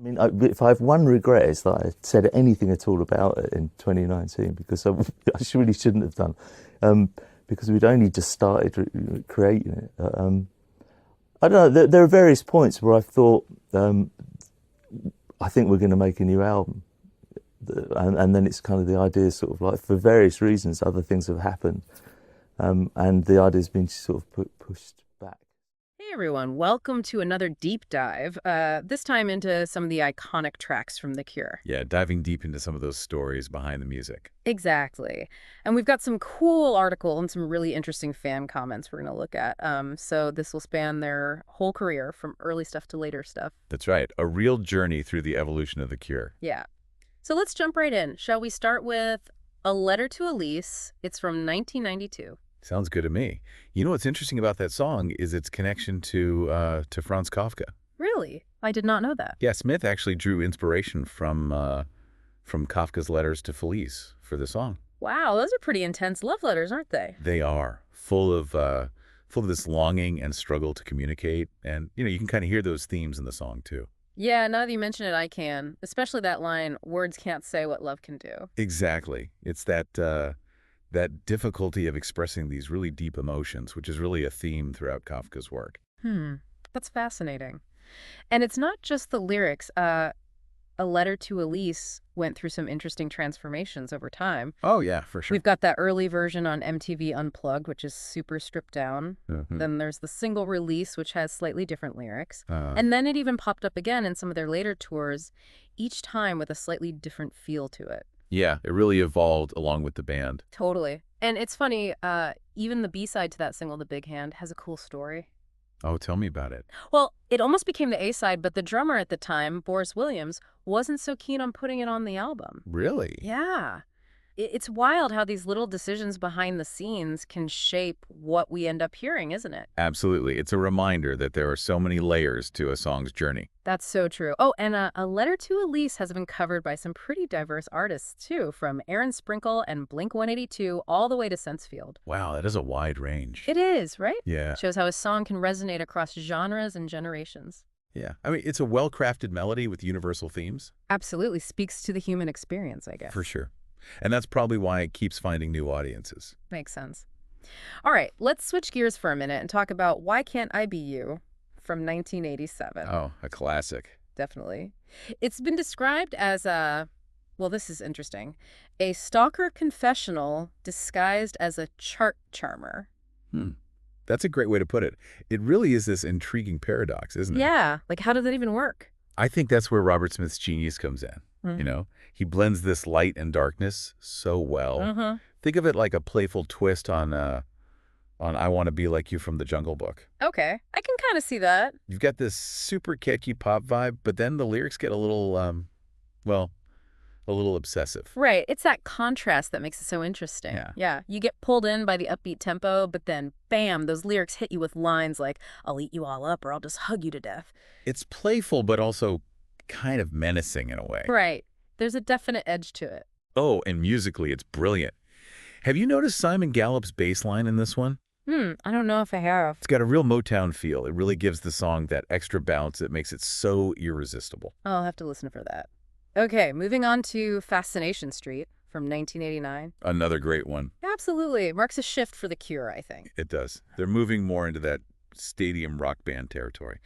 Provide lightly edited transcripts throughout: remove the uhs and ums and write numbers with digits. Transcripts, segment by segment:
I mean, if I have one regret, it's that I said anything at all about it in 2019 because really shouldn't have done, because we'd only just started creating it. I don't know. There are various points where I thought, I think we're going to make a new album, and then it's kind of the idea, sort of like for various reasons, other things have happened, and the idea's been sort of pushed back. Hey everyone, welcome to another deep dive, this time into some of the iconic tracks from The Cure. Yeah, diving deep into some of those stories behind the music. Exactly. And we've got some cool article and some really interesting fan comments we're going to look at. So this will span their whole career from early stuff to later stuff. That's right, a real journey through the evolution of The Cure. Yeah. So let's jump right in. Shall we start with A Letter to Elise? It's from 1992. Sounds good to me. You know what's interesting about that song is its connection to Franz Kafka. Really? I did not know that. Yeah, Smith actually drew inspiration from Kafka's letters to Felice for the song. Wow, those are pretty intense love letters, aren't they? They are full of this longing and struggle to communicate, and you can kind of hear those themes in the song too. Yeah, now that you mention it, I can. Especially that line, words can't say what love can do. Exactly. It's that difficulty of expressing these really deep emotions, which is really a theme throughout Kafka's work. That's fascinating. And it's not just the lyrics. A Letter to Elise went through some interesting transformations over time. Oh, yeah, for sure. We've got that early version on MTV Unplugged, which is super stripped down. Then there's the single release, which has slightly different lyrics. And then it even popped up again in some of their later tours, each time with a slightly different feel to it. Yeah, it really evolved along with the band. Totally. And it's funny, even the B-side to that single, The Big Hand, has a cool story. Oh, tell me about it. Well, it almost became the A-side, but the drummer at the time, Boris Williams, wasn't so keen on putting it on the album. Really? Yeah. It's wild how these little decisions behind the scenes can shape what we end up hearing, isn't it? Absolutely. It's a reminder that there are so many layers to a song's journey. That's so true. Oh, and A Letter to Elise has been covered by some pretty diverse artists, too, from Aaron Sprinkle and Blink-182 all the way to Sensefield. Wow, that is a wide range. It is, right? Yeah. Shows how a song can resonate across genres and generations. Yeah. I mean, it's a well-crafted melody with universal themes. Absolutely. Speaks to the human experience, I guess. For sure. And that's probably why it keeps finding new audiences. Makes sense. All right, let's switch gears for a minute and talk about Why Can't I Be You from 1987. Oh, a classic. Definitely. It's been described as well, this is interesting, a stalker confessional disguised as a chart charmer. That's a great way to put it. It really is this intriguing paradox, isn't it? Yeah, like how does that even work? I think that's where Robert Smith's genius comes in. He blends this light and darkness so well. Think of it like a playful twist on I Want to Be Like You from the Jungle Book. Okay, I can kind of see that. You've got this super catchy pop vibe, but then the lyrics get a little, a little obsessive. Right, it's that contrast that makes it so interesting. Yeah, you get pulled in by the upbeat tempo, but then, bam, those lyrics hit you with lines like, I'll eat you all up or I'll just hug you to death. It's playful, but also kind of menacing in a way. Right. There's a definite edge to it. Oh, and musically, it's brilliant. Have you noticed Simon Gallup's bass line in this one? I don't know if I have. It's got a real Motown feel. It really gives the song that extra bounce that makes it so irresistible. I'll have to listen for that. Okay, moving on to Fascination Street from 1989. Another great one. Absolutely. Marks a shift for The Cure, I think. It does. They're moving more into that stadium rock band territory.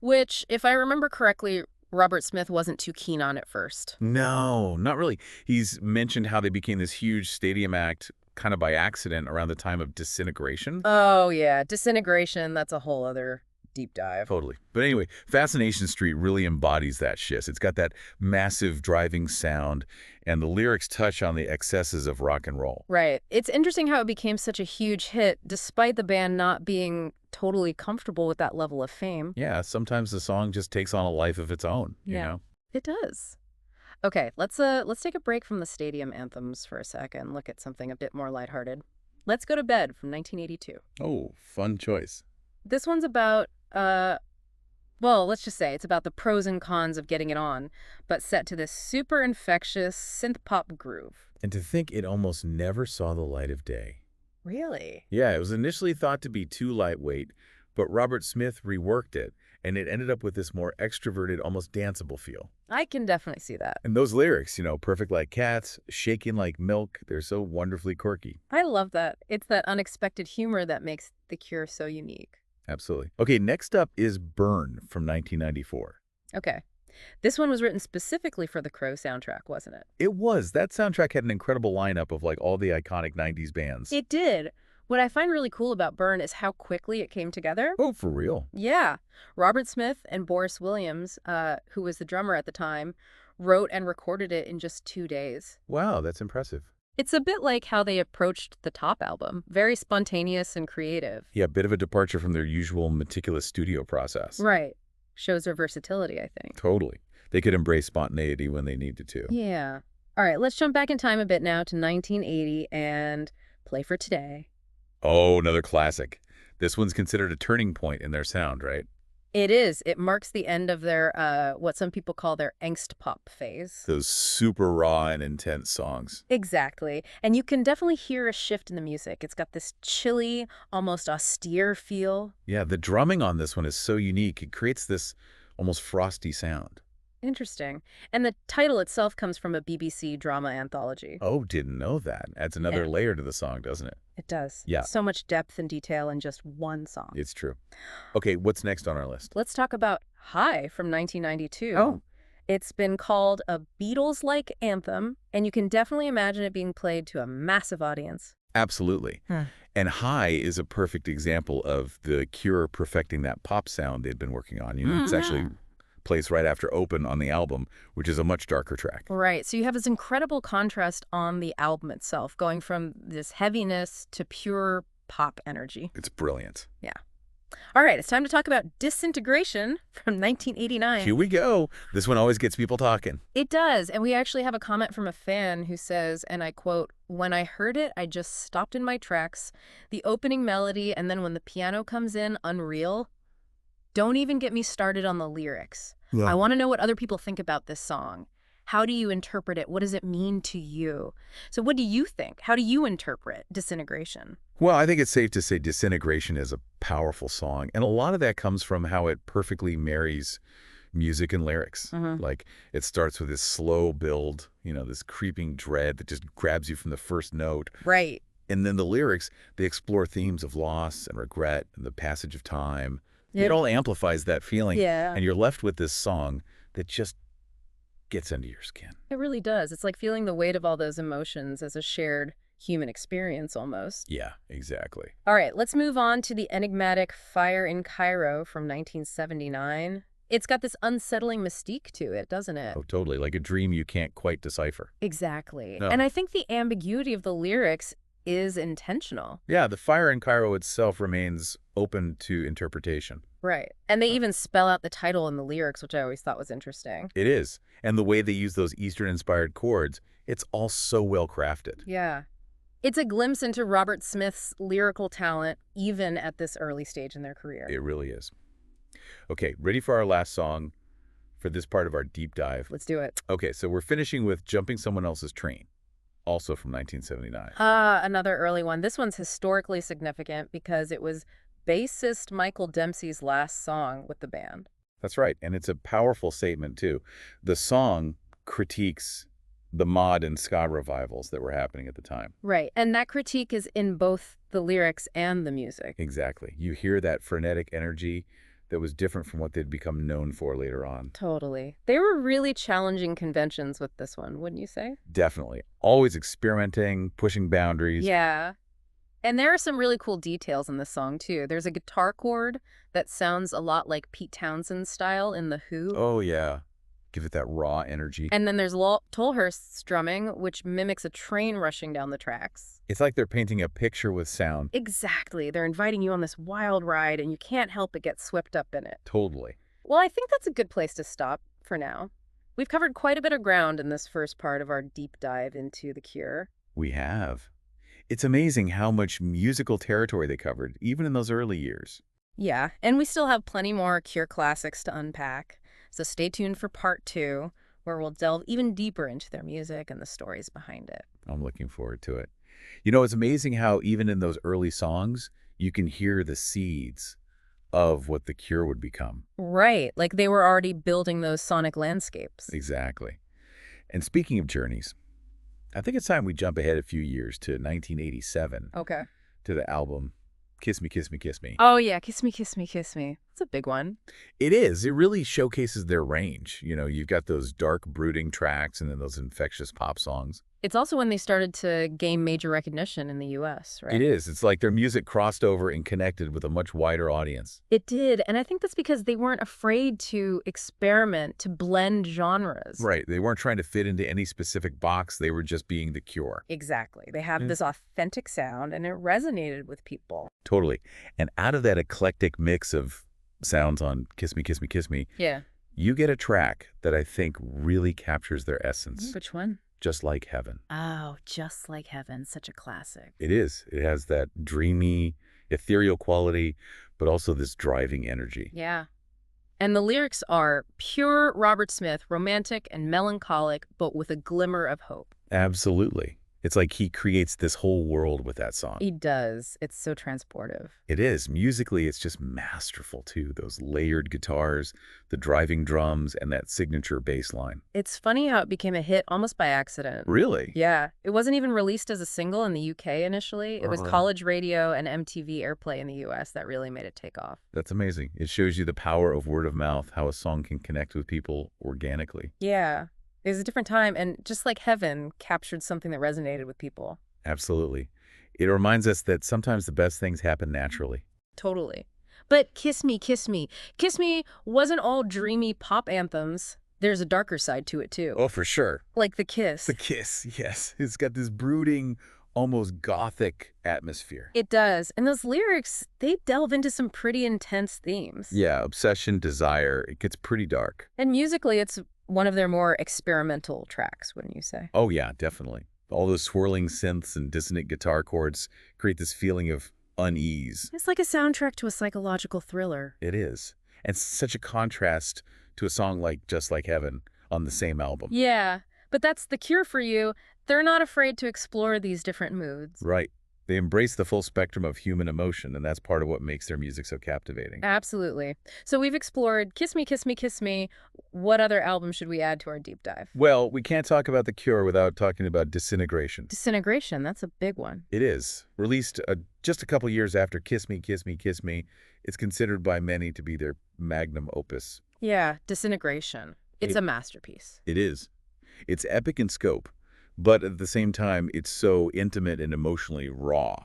Which, if I remember correctly, Robert Smith wasn't too keen on at first. No, not really. He's mentioned how they became this huge stadium act kind of by accident around the time of Disintegration. Oh, yeah. Disintegration, that's a whole other deep dive. Totally. But anyway, Fascination Street really embodies that shift. It's got that massive driving sound, and the lyrics touch on the excesses of rock and roll. Right. It's interesting how it became such a huge hit, despite the band not being totally comfortable with that level of fame. Yeah, sometimes the song just takes on a life of its own, you know? It does. Okay, let's take a break from the stadium anthems for a second and look at something a bit more lighthearted. Let's Go to Bed from 1982. Oh, fun choice. This one's about, well, let's just say it's about the pros and cons of getting it on, but set to this super infectious synth pop groove. And to think it almost never saw the light of day. Really? Yeah, it was initially thought to be too lightweight, but Robert Smith reworked it, and it ended up with this more extroverted, almost danceable feel. I can definitely see that. And those lyrics, perfect like cats, shaking like milk, they're so wonderfully quirky. I love that. It's that unexpected humor that makes The Cure so unique. Absolutely. Okay, next up is Burn from 1994. Okay. This one was written specifically for the Crow soundtrack, wasn't it? It was. That soundtrack had an incredible lineup of all the iconic 90s bands. It did. What I find really cool about Burn is how quickly it came together. Oh, for real? Yeah. Robert Smith and Boris Williams, who was the drummer at the time, wrote and recorded it in just 2 days. Wow, that's impressive. It's a bit like how they approached the Top album. Very spontaneous and creative. Yeah, a bit of a departure from their usual meticulous studio process. Right. Shows their versatility, I think. Totally. They could embrace spontaneity when they needed to. Yeah. All right, let's jump back in time a bit now to 1980 and Play for Today. Oh, another classic. This one's considered a turning point in their sound, right? It is. It marks the end of their, what some people call their angst pop phase. Those super raw and intense songs. Exactly. And you can definitely hear a shift in the music. It's got this chilly, almost austere feel. Yeah, the drumming on this one is so unique. It creates this almost frosty sound. Interesting. And the title itself comes from a BBC drama anthology. Oh, didn't know that. Adds another layer to the song, doesn't it? It does. Yeah. So much depth and detail in just one song. It's true. Okay, what's next on our list? Let's talk about High from 1992. Oh. It's been called a Beatles-like anthem, and you can definitely imagine it being played to a massive audience. Absolutely. And High is a perfect example of the Cure perfecting that pop sound they'd been working on. It's actually plays right after Open on the album, which is a much darker track. Right. So you have this incredible contrast on the album itself, going from this heaviness to pure pop energy. It's brilliant. Yeah. All right. It's time to talk about Disintegration from 1989. Here we go. This one always gets people talking. It does. And we actually have a comment from a fan who says, and I quote, "When I heard it, I just stopped in my tracks. The opening melody, and then when the piano comes in, unreal. Don't even get me started on the lyrics. Yeah. I want to know what other people think about this song. How do you interpret it? What does it mean to you?" So what do you think? How do you interpret Disintegration? Well, I think it's safe to say Disintegration is a powerful song. And a lot of that comes from how it perfectly marries music and lyrics. Like, it starts with this slow build, this creeping dread that just grabs you from the first note. Right. And then the lyrics, they explore themes of loss and regret and the passage of time. It all amplifies that feeling. Yeah. And you're left with this song that just gets under your skin. It really does. It's like feeling the weight of all those emotions as a shared human experience almost. Yeah, exactly. All right, let's move on to the enigmatic Fire in Cairo from 1979. It's got this unsettling mystique to it, doesn't it? Oh, totally. Like a dream you can't quite decipher. Exactly. No. And I think the ambiguity of the lyrics is intentional. Yeah, the Fire in Cairo itself remains open to interpretation. Right. And they even spell out the title in the lyrics, which I always thought was interesting. It is. And the way they use those Eastern-inspired chords, it's all so well crafted. Yeah. It's a glimpse into Robert Smith's lyrical talent, even at this early stage in their career. It really is. Okay, ready for our last song for this part of our deep dive? Let's do it. Okay, so we're finishing with Jumping Someone Else's Train, also from 1979. Another early one. This one's historically significant because it was bassist Michael Dempsey's last song with the band. That's right, and it's a powerful statement, too. The song critiques the mod and ska revivals that were happening at the time. Right, and that critique is in both the lyrics and the music. Exactly. You hear that frenetic energy that was different from what they'd become known for later on. Totally. They were really challenging conventions with this one, wouldn't you say? Definitely. Always experimenting, pushing boundaries. Yeah. And there are some really cool details in this song, too. There's a guitar chord that sounds a lot like Pete Townshend's style in The Who. Oh, yeah. Give it that raw energy. And then there's Tolhurst's drumming, which mimics a train rushing down the tracks. It's like they're painting a picture with sound. Exactly. They're inviting you on this wild ride, and you can't help but get swept up in it. Totally. Well, I think that's a good place to stop for now. We've covered quite a bit of ground in this first part of our deep dive into The Cure. We have. It's amazing how much musical territory they covered, even in those early years. Yeah, and we still have plenty more Cure classics to unpack. So stay tuned for part 2, where we'll delve even deeper into their music and the stories behind it. I'm looking forward to it. It's amazing how even in those early songs, you can hear the seeds of what The Cure would become. Right, like they were already building those sonic landscapes. Exactly. And speaking of journeys, I think it's time we jump ahead a few years to 1987. Okay. To the album Kiss Me, Kiss Me, Kiss Me. Oh, yeah, Kiss Me, Kiss Me, Kiss Me. It's a big one. It is. It really showcases their range. You've got those dark, brooding tracks and then those infectious pop songs. It's also when they started to gain major recognition in the U.S., right? It is. It's like their music crossed over and connected with a much wider audience. It did, and I think that's because they weren't afraid to experiment, to blend genres. Right. They weren't trying to fit into any specific box. They were just being The Cure. Exactly. They have this authentic sound, and it resonated with people. Totally. And out of that eclectic mix of sounds on Kiss Me, Kiss Me, Kiss Me, Yeah. you get a track that I think really captures their essence. Which one? Just Like Heaven. Oh, Just Like Heaven. Such a classic. It is. It has that dreamy, ethereal quality, but also this driving energy. Yeah. And the lyrics are pure Robert Smith, romantic and melancholic, but with a glimmer of hope. Absolutely. It's like he creates this whole world with that song. He does. It's so transportive. It is. Musically, it's just masterful, too. Those layered guitars, the driving drums, and that signature bass line. It's funny how it became a hit almost by accident. Really? Yeah. It wasn't even released as a single in the UK initially. It was college radio and MTV airplay in the US that really made it take off. That's amazing. It shows you the power of word of mouth, how a song can connect with people organically. Yeah. It was a different time, and Just Like Heaven captured something that resonated with people. Absolutely. It reminds us that sometimes the best things happen naturally. Totally. But Kiss Me, Kiss Me. Kiss Me wasn't all dreamy pop anthems. There's a darker side to it, too. Oh, for sure. Like The Kiss. The Kiss, yes. It's got this brooding, almost gothic atmosphere. It does. And those lyrics, they delve into some pretty intense themes. Yeah, obsession, desire. It gets pretty dark. And musically, it's one of their more experimental tracks, wouldn't you say? Oh, yeah, definitely. All those swirling synths and dissonant guitar chords create this feeling of unease. It's like a soundtrack to a psychological thriller. It is. And such a contrast to a song like Just Like Heaven on the same album. Yeah, but that's The Cure for you. They're not afraid to explore these different moods. Right. They embrace the full spectrum of human emotion, and that's part of what makes their music so captivating. Absolutely. So we've explored Kiss Me, Kiss Me, Kiss Me. What other album should we add to our deep dive? Well, we can't talk about The Cure without talking about Disintegration. Disintegration, that's a big one. It is. Released just a couple years after Kiss Me, Kiss Me, Kiss Me, it's considered by many to be their magnum opus. Yeah, Disintegration. It's a masterpiece. It is. It's epic in scope, but at the same time, it's so intimate and emotionally raw.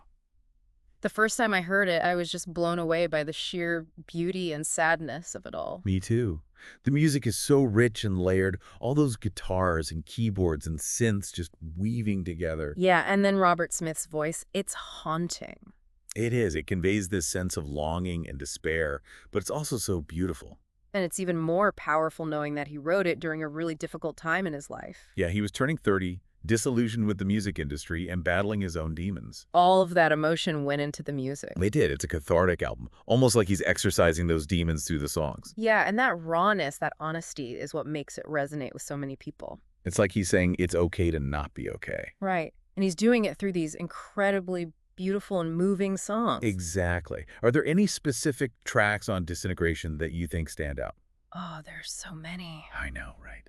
The first time I heard it, I was just blown away by the sheer beauty and sadness of it all. Me too. The music is so rich and layered, all those guitars and keyboards and synths just weaving together. Yeah, and then Robert Smith's voice, it's haunting. It is. It conveys this sense of longing and despair, but it's also so beautiful. And it's even more powerful knowing that he wrote it during a really difficult time in his life. Yeah, he was turning 30, disillusioned with the music industry, and battling his own demons. All of that emotion went into the music. They did. It's a cathartic album, almost like he's exercising those demons through the songs. Yeah, and that rawness, that honesty is what makes it resonate with so many people. It's like he's saying it's okay to not be okay. Right. And he's doing it through these incredibly beautiful and moving songs. Exactly. Are there any specific tracks on Disintegration that you think stand out? Oh, there's so many. I know, right?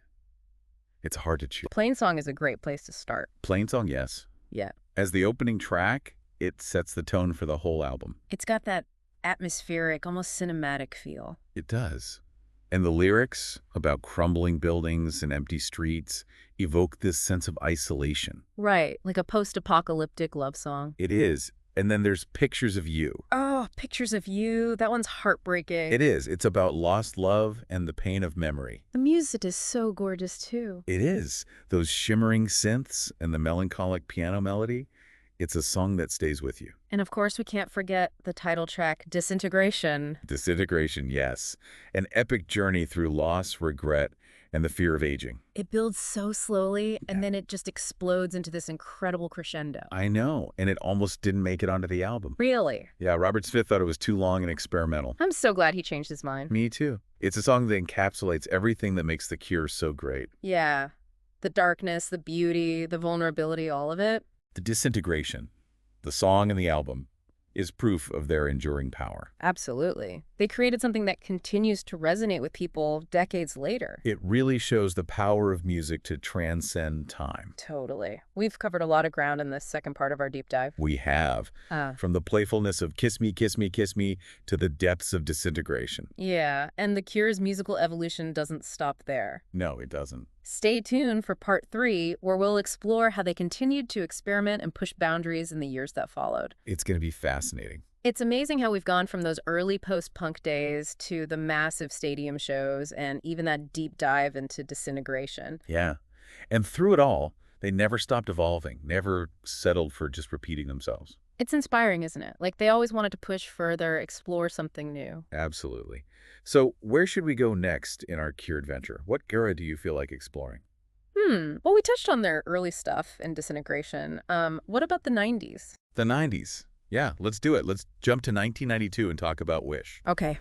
It's hard to choose. Plain Song is a great place to start. Plain Song, yes. Yeah. As the opening track, it sets the tone for the whole album. It's got that atmospheric, almost cinematic feel. It does. And the lyrics about crumbling buildings and empty streets evoke this sense of isolation. Right, like a post-apocalyptic love song. It is. And then there's Pictures of You. Oh, Pictures of You. That one's heartbreaking. It is. It's about lost love and the pain of memory. The music is so gorgeous, too. It is. Those shimmering synths and the melancholic piano melody. It's a song that stays with you. And of course, we can't forget the title track, Disintegration. Disintegration, yes. An epic journey through loss, regret, and the fear of aging. It builds so slowly, and then it just explodes into this incredible crescendo. I know, and it almost didn't make it onto the album. Really? Yeah, Robert Smith thought it was too long and experimental. I'm so glad he changed his mind. Me too. It's a song that encapsulates everything that makes The Cure so great. Yeah. The darkness, the beauty, the vulnerability, all of it. The Disintegration, the song and the album, is proof of their enduring power. Absolutely. They created something that continues to resonate with people decades later. It really shows the power of music to transcend time. Totally. We've covered a lot of ground in this second part of our deep dive. We have. From the playfulness of kiss me, kiss me, kiss me, to the depths of disintegration. Yeah, and The Cure's musical evolution doesn't stop there. No, it doesn't. Stay tuned for part 3, where we'll explore how they continued to experiment and push boundaries in the years that followed. It's going to be fascinating. It's amazing how we've gone from those early post-punk days to the massive stadium shows and even that deep dive into disintegration. Yeah. And through it all, they never stopped evolving, never settled for just repeating themselves. It's inspiring, isn't it? Like they always wanted to push further, explore something new. Absolutely. So where should we go next in our Cure adventure? What era do you feel like exploring? Well, we touched on their early stuff in disintegration. What about the 90s? The 90s. Yeah, let's do it. Let's jump to 1992 and talk about Wish. Okay.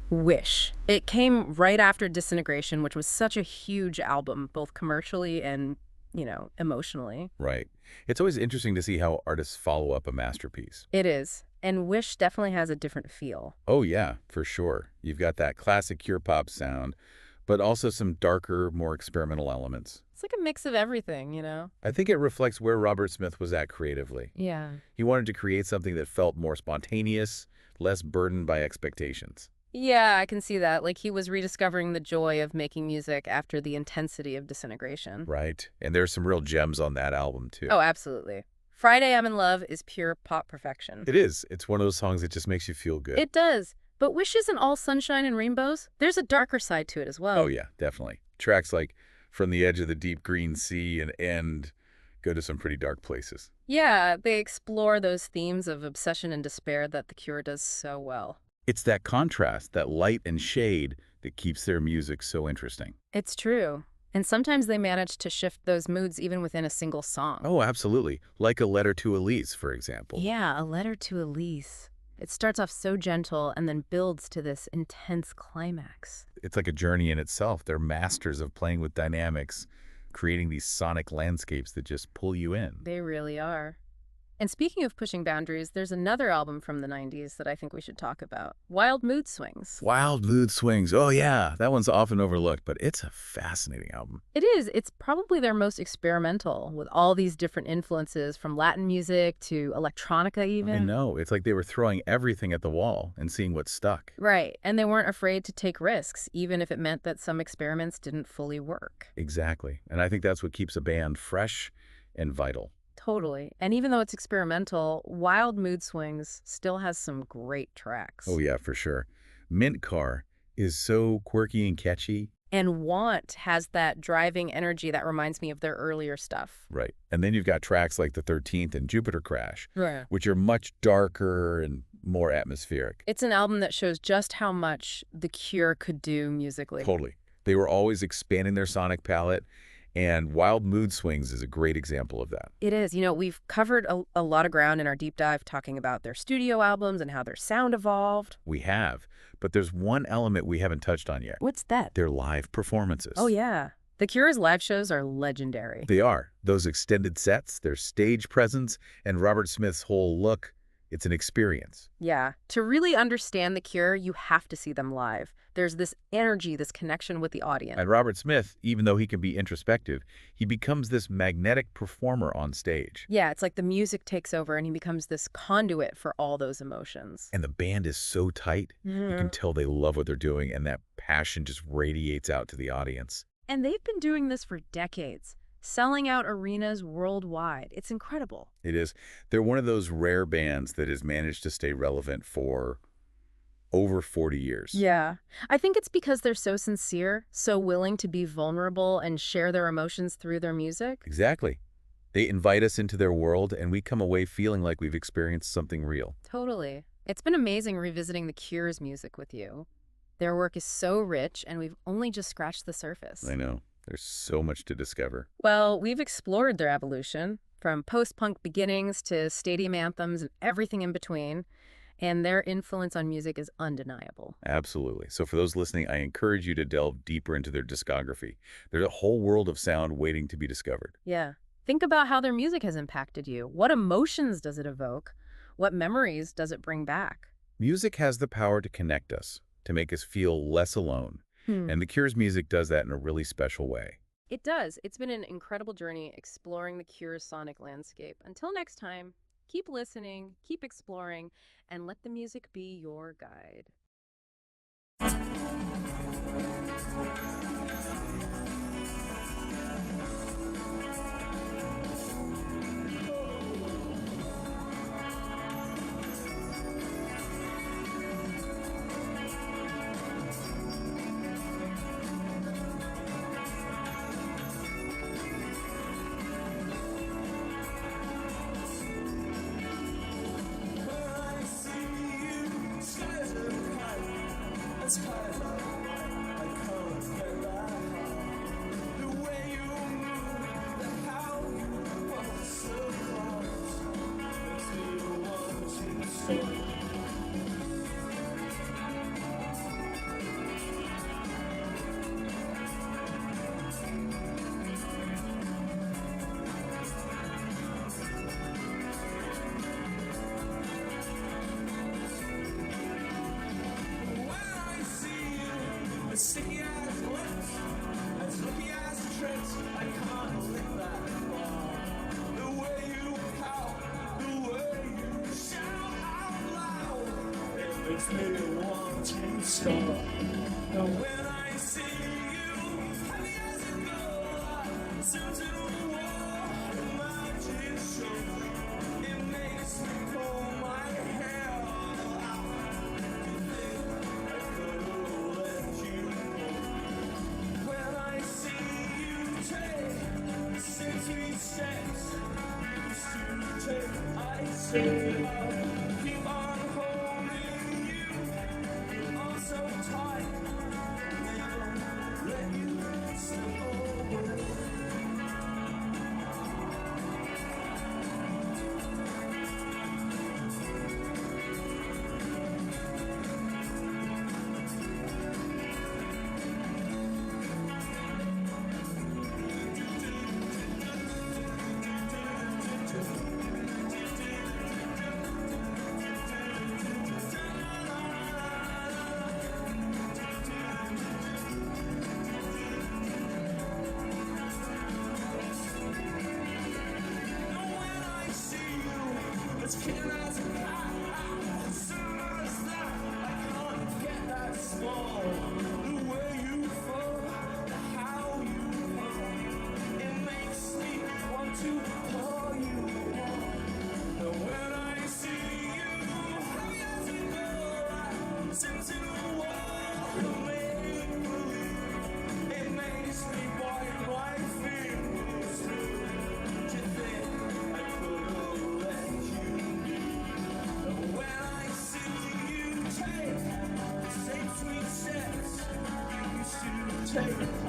Wish. It came right after Disintegration, which was such a huge album, both commercially and, emotionally. Right. It's always interesting to see how artists follow up a masterpiece. It is. And Wish definitely has a different feel. Oh, yeah, for sure. You've got that classic Cure pop sound, but also some darker, more experimental elements. It's like a mix of everything, I think it reflects where Robert Smith was at creatively. Yeah. He wanted to create something that felt more spontaneous, less burdened by expectations. Yeah, I can see that. Like he was rediscovering the joy of making music after the intensity of Disintegration. Right. And there's some real gems on that album, too. Oh, absolutely. Friday I'm in Love is pure pop perfection. It is. It's one of those songs that just makes you feel good. It does. But Wish isn't all sunshine and rainbows. There's a darker side to it as well. Oh, yeah, definitely. Tracks like From the Edge of the Deep Green Sea and End go to some pretty dark places. Yeah, they explore those themes of obsession and despair that The Cure does so well. It's that contrast, that light and shade, that keeps their music so interesting. It's true. And sometimes they manage to shift those moods even within a single song. Oh, absolutely. Like A Letter to Elise, for example. Yeah, A Letter to Elise. It starts off so gentle and then builds to this intense climax. It's like a journey in itself. They're masters of playing with dynamics, creating these sonic landscapes that just pull you in. They really are. And speaking of pushing boundaries, there's another album from the 90s that I think we should talk about. Wild Mood Swings. Wild Mood Swings. Oh, yeah. That one's often overlooked, but it's a fascinating album. It is. It's probably their most experimental, with all these different influences from Latin music to electronica even. I know. It's like they were throwing everything at the wall and seeing what stuck. Right. And they weren't afraid to take risks, even if it meant that some experiments didn't fully work. Exactly. And I think that's what keeps a band fresh and vital. Totally. And even though it's experimental, Wild Mood Swings still has some great tracks. Oh, yeah, for sure. Mint Car is so quirky and catchy. And Want has that driving energy that reminds me of their earlier stuff. Right. And then you've got tracks like The 13th and Jupiter Crash, Right. which are much darker and more atmospheric. It's an album that shows just how much The Cure could do musically. Totally. They were always expanding their sonic palette. And Wild Mood Swings is a great example of that. It is. We've covered a lot of ground in our deep dive talking about their studio albums and how their sound evolved. We have. But there's one element we haven't touched on yet. What's that? Their live performances. Oh, yeah. The Cure's live shows are legendary. They are. Those extended sets, their stage presence, and Robert Smith's whole look, it's an experience. Yeah. To really understand The Cure, you have to see them live. There's this energy, this connection with the audience. And Robert Smith, even though he can be introspective, he becomes this magnetic performer on stage. Yeah, it's like the music takes over and he becomes this conduit for all those emotions. And the band is so tight, you can tell they love what they're doing, and that passion just radiates out to the audience. And they've been doing this for decades, selling out arenas worldwide. It's incredible. It is. They're one of those rare bands that has managed to stay relevant for over 40 years. Yeah. I think it's because they're so sincere, so willing to be vulnerable and share their emotions through their music. Exactly. They invite us into their world, and we come away feeling like we've experienced something real. Totally. It's been amazing revisiting The Cure's music with you. Their work is so rich, and we've only just scratched the surface. I know. There's so much to discover. Well, we've explored their evolution, from post-punk beginnings to stadium anthems and everything in between. And their influence on music is undeniable. Absolutely. So for those listening, I encourage you to delve deeper into their discography. There's a whole world of sound waiting to be discovered. Yeah. Think about how their music has impacted you. What emotions does it evoke? What memories does it bring back? Music has the power to connect us, to make us feel less alone. And The Cure's music does that in a really special way. It does. It's been an incredible journey exploring The Cure's sonic landscape. Until next time, keep listening, keep exploring, and let the music be your guide. It's kind of like I can't get that high. The way you move, the how you walk so close, makes me want to stay. Sticky as lips, as lucky as tricks, I can't lick that far. The way you pout, the way you shout out loud, it makes me want to stop. And when I see you, heavy as a girl, soon to the wall, imagine show, it makes me pull my hair out. Sweet steps used to take, I say I'll keep on holding you. You're all so tight, never let you slip away. As keen as a cat, as soon as that, I can't get that small. The way you fall, the how you fall, it makes me want to call you on. And when I see you, heavy as a girl, I sink to the wall, make believe. It makes me bite my fingers through. Do you think I could have let you? When I see you take the same sweet steps you used to take, I